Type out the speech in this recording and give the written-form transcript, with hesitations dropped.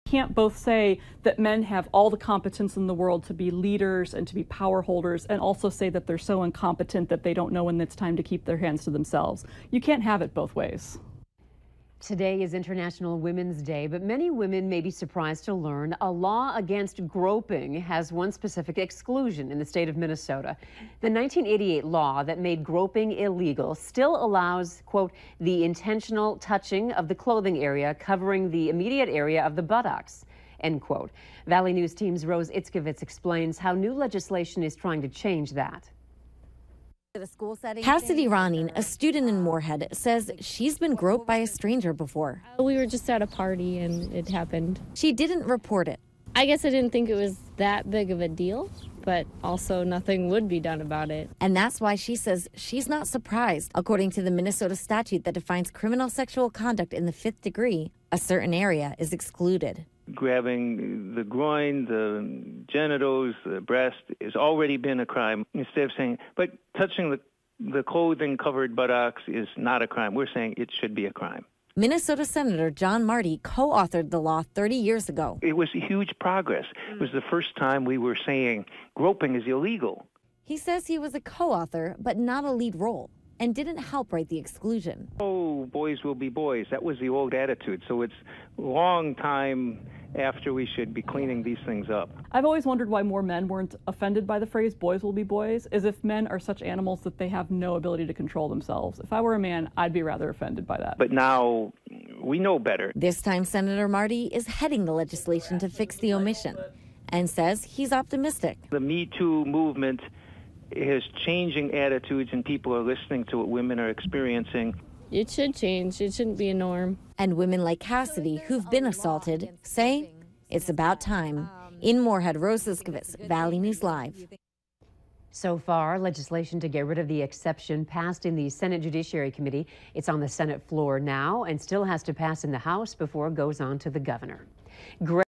Can't both say that men have all the competence in the world to be leaders and to be power holders and also say that they're so incompetent that they don't know when it's time to keep their hands to themselves. You can't have it both ways. Today is International Women's Day, but many women may be surprised to learn a law against groping has one specific exclusion in the state of Minnesota. The 1988 law that made groping illegal still allows, quote, the intentional touching of the clothing area covering the immediate area of the buttocks, end quote. Valley News Team's Rose Itzkovitz explains how new legislation is trying to change that. Cassidy Ronning, a student in Moorhead, says she's been groped by a stranger before. We were just at a party and it happened. She didn't report it. I guess I didn't think it was that big of a deal, but also nothing would be done about it. And that's why she says she's not surprised. According to the Minnesota statute that defines criminal sexual conduct in the 5th degree, a certain area is excluded. Grabbing the groin, the genitals, the breast has already been a crime. Instead of saying, but touching the clothing-covered buttocks is not a crime, we're saying it should be a crime. Minnesota Senator John Marty co-authored the law 30 years ago. It was a huge progress. It was the first time we were saying groping is illegal. He says he was a co-author, but not a lead role, and didn't help write the exclusion. Oh, boys will be boys. That was the old attitude. So it's a long time after we should be cleaning these things up. I've always wondered why more men weren't offended by the phrase boys will be boys, as if men are such animals that they have no ability to control themselves. If I were a man, I'd be rather offended by that. But now we know better. This time, Senator Marty is heading the legislation to fix the omission and says he's optimistic. The Me Too movement is changing attitudes and people are listening to what women are experiencing. It should change. It shouldn't be a norm. And women like Cassidy, who've been assaulted, say it's about time. In Moorhead, Rose Itzkovitz, Valley News Live. So far, legislation to get rid of the exception passed in the Senate Judiciary Committee. It's on the Senate floor now and still has to pass in the House before it goes on to the governor.